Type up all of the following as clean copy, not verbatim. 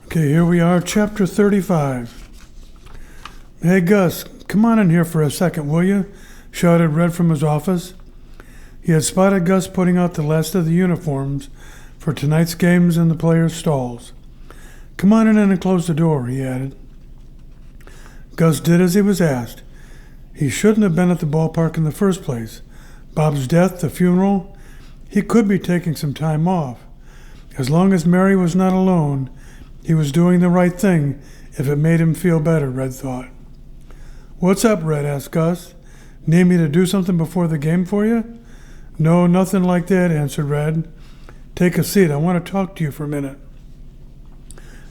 Okay, here we are, chapter 35. Hey, Gus, come on in here for a second, will you? Shouted Red from his office. He had spotted Gus putting out the last of the uniforms for tonight's games in the players' stalls. Come on in and close the door, he added. Gus did as he was asked. He shouldn't have been at the ballpark in the first place. Bob's death, the funeral, he could be taking some time off. As long as Mary was not alone, he was doing the right thing if it made him feel better, Red thought. What's up, Red? Asked Gus. Need me to do something before the game for you? No, nothing like that, answered Red. Take a seat. I want to talk to you for a minute.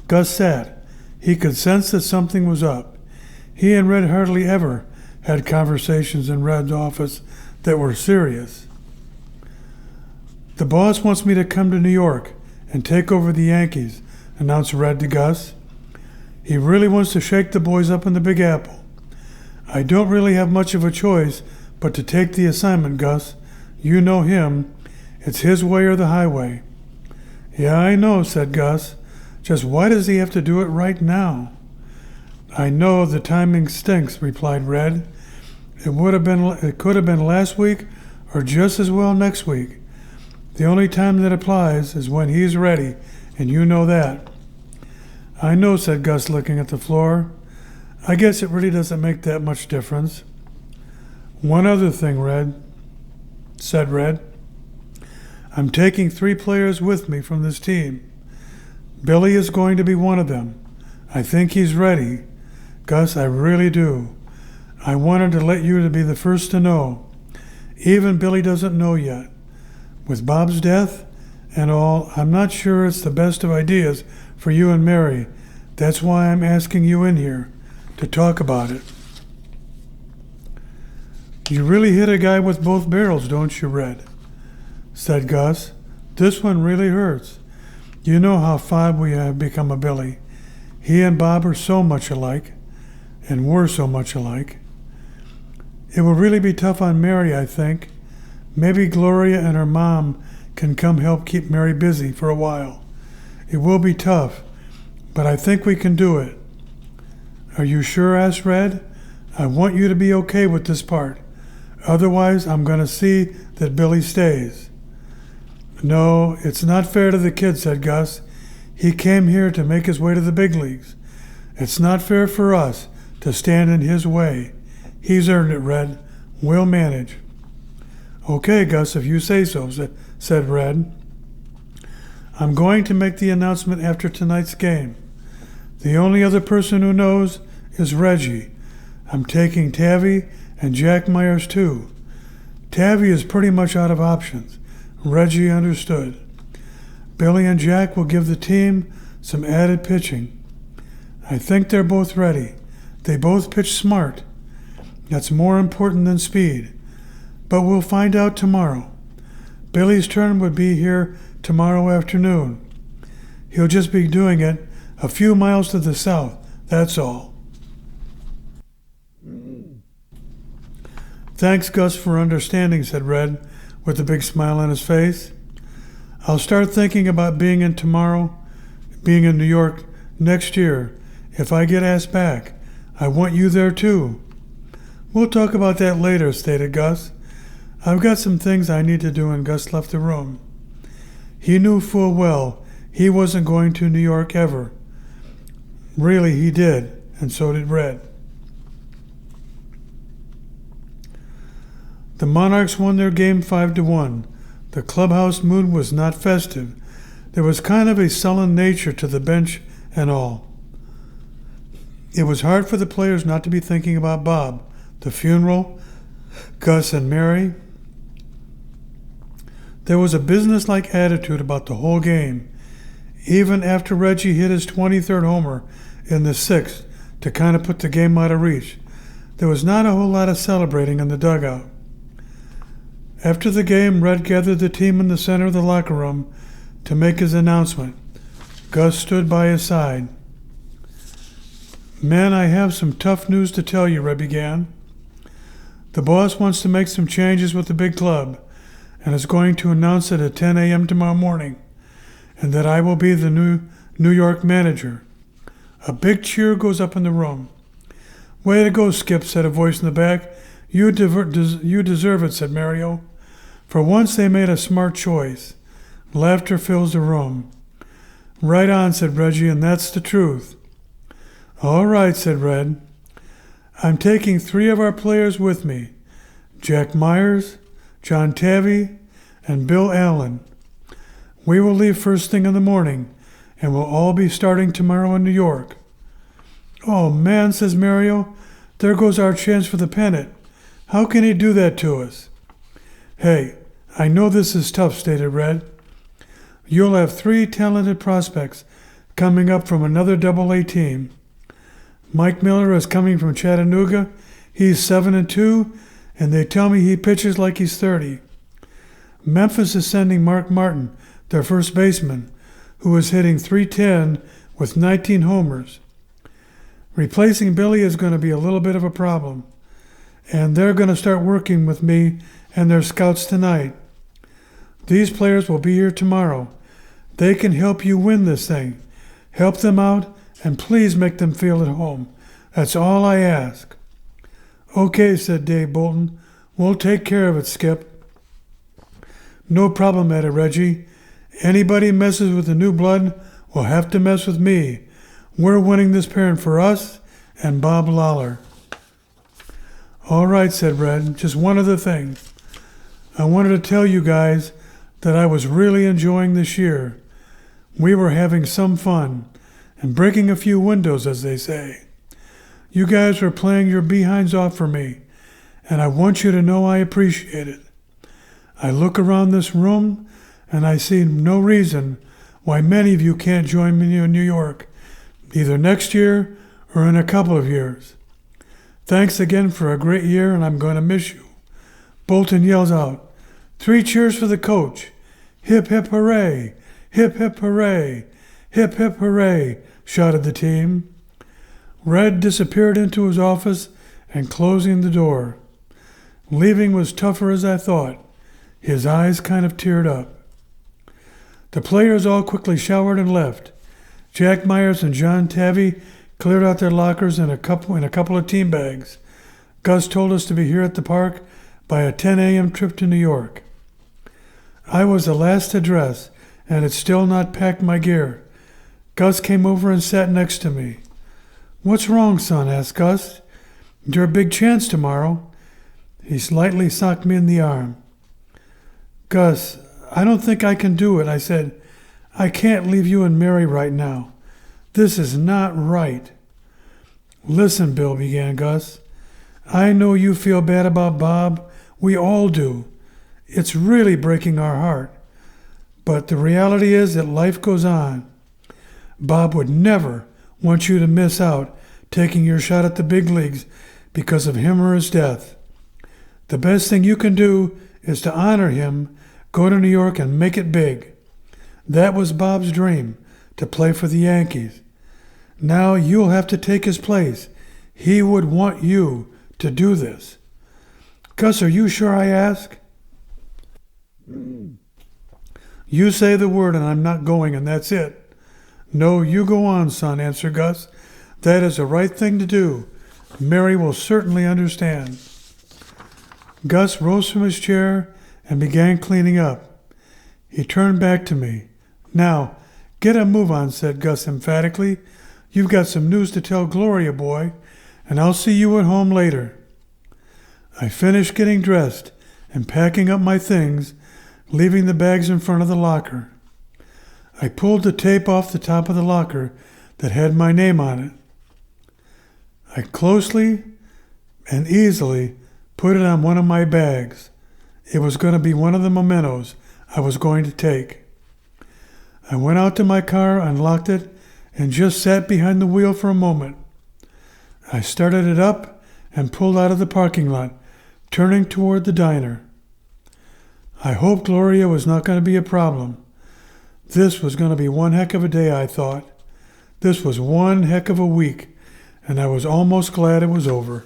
Gus sat. He could sense that something was up. He and Red hardly ever had conversations in Red's office that were serious. The boss wants me to come to New York and take over the Yankees, announced Red to Gus. He really wants to shake the boys up in the Big Apple. I don't really have much of a choice but to take the assignment, Gus. You know him. It's his way or the highway. Yeah, I know, said Gus. Just why does he have to do it right now? I know the timing stinks, replied Red. It could have been last week or just as well next week. The only time that applies is when he's ready, and you know that. I know, said Gus, looking at the floor. I guess it really doesn't make that much difference. One other thing, Red, said Red. I'm taking 3 players with me from this team. Billy is going to be one of them. I think he's ready. Gus, I really do. I wanted to let you to be the first to know. Even Billy doesn't know yet. With Bob's death and all, I'm not sure it's the best of ideas for you and Mary. That's why I'm asking you in here to talk about it. You really hit a guy with both barrels, don't you, Red? Said Gus. This one really hurts. You know how fond we have become of Billy. He and Bob are so much alike, and we're so much alike. It will really be tough on Mary, I think. Maybe Gloria and her mom can come help keep Mary busy for a while. It will be tough, but I think we can do it. Are you sure? Asked Red. I want you to be okay with this part. Otherwise, I'm going to see that Billy stays. No, it's not fair to the kid, said Gus. He came here to make his way to the big leagues. It's not fair for us to stand in his way. He's earned it, Red. We'll manage. Okay, Gus, if you say so, said Red. I'm going to make the announcement after tonight's game. The only other person who knows is Reggie. I'm taking Tavy and Jack Myers, too. Tavy is pretty much out of options. Reggie understood. Billy and Jack will give the team some added pitching. I think they're both ready. They both pitch smart. That's more important than speed. But we'll find out tomorrow. Billy's turn would be here tomorrow afternoon. He'll just be doing it a few miles to the south, that's all. Thanks, Gus, for understanding, said Red, with a big smile on his face. I'll start thinking about being in New York next year. If I get asked back, I want you there too. We'll talk about that later, stated Gus. I've got some things I need to do, and Gus left the room. He knew full well he wasn't going to New York ever. Really, he did, and so did Red. The Monarchs won their game 5-1. The clubhouse mood was not festive. There was kind of a sullen nature to the bench and all. It was hard for the players not to be thinking about Bob, the funeral, Gus and Mary. There was a businesslike attitude about the whole game, even after Reggie hit his 23rd homer in the 6th to kind of put the game out of reach. There was not a whole lot of celebrating in the dugout. After the game, Red gathered the team in the center of the locker room to make his announcement. Gus stood by his side. Men, I have some tough news to tell you, Red began. The boss wants to make some changes with the big club and is going to announce it at 10 a.m. tomorrow morning, and that I will be the new New York manager. A big cheer goes up in the room. "Way to go, Skip," said a voice in the back. You deserve it," said Mario. For once they made a smart choice. Laughter fills the room. "Right on," said Reggie, "and that's the truth." "All right," said Red. "I'm taking 3 of our players with me. Jack Myers, John Tavy, and Bill Allen. We will leave first thing in the morning, and we'll all be starting tomorrow in New York." "Oh, man," says Mario, "there goes our chance for the pennant. How can he do that to us?" "Hey, I know this is tough," stated Red. "You'll have 3 talented prospects coming up from another Double-A team. Mike Miller is coming from Chattanooga. He's 7-2, and they tell me he pitches like he's 30. Memphis is sending Mark Martin, their first baseman, who is hitting .310 with 19 homers. Replacing Billy is going to be a little bit of a problem, and they're going to start working with me and their scouts tonight. These players will be here tomorrow. They can help you win this thing. Help them out, and please make them feel at home. That's all I ask." "Okay," said Dave Bolton. "We'll take care of it, Skip." "No problem," added Reggie. "Anybody messes with the new blood will have to mess with me. We're winning this pennant for us and Bob Lawler." "All right," said Red. "Just one other thing. I wanted to tell you guys that I was really enjoying this year. We were having some fun and breaking a few windows, as they say. You guys were playing your behinds off for me, and I want you to know I appreciate it. I look around this room, and I see no reason why many of you can't join me in New York, either next year or in a couple of years. Thanks again for a great year, and I'm going to miss you." Bolton yells out, "3 cheers for the coach. Hip, hip, hooray! Hip, hip, hooray! Hip, hip, hooray!" shouted the team. Red disappeared into his office and closing the door. Leaving was tougher as I thought. His eyes kind of teared up. The players all quickly showered and left. Jack Myers and John Tavy cleared out their lockers in a couple of team bags. Gus told us to be here at the park by a 10 a.m. trip to New York. I was the last to dress, and had still not packed my gear. Gus came over and sat next to me. "What's wrong, son?" asked Gus. "Your big chance tomorrow." He slightly socked me in the arm. "Gus, I don't think I can do it," I said. "I can't leave you and Mary right now. This is not right." "Listen, Bill," began Gus. "I know you feel bad about Bob. We all do. It's really breaking our heart. But the reality is that life goes on. Bob would never want you to miss out taking your shot at the big leagues because of him or his death. The best thing you can do is to honor him, go to New York and make it big. That was Bob's dream, to play for the Yankees. Now you'll have to take his place. He would want you to do this." "Gus, are you sure?" I asked. "You say the word and I'm not going, and that's it." "No, you go on, son," answered Gus. "That is the right thing to do. Mary will certainly understand." Gus rose from his chair and began cleaning up. He turned back to me. "Now, get a move on," said Gus emphatically. "You've got some news to tell Gloria, boy, and I'll see you at home later." I finished getting dressed and packing up my things, leaving the bags in front of the locker. I pulled the tape off the top of the locker that had my name on it. I closely and easily put it on one of my bags. It was going to be one of the mementos I was going to take. I went out to my car, unlocked it, and just sat behind the wheel for a moment. I started it up and pulled out of the parking lot, turning toward the diner. I hoped Gloria was not going to be a problem. This was going to be one heck of a day, I thought. This was one heck of a week, and I was almost glad it was over.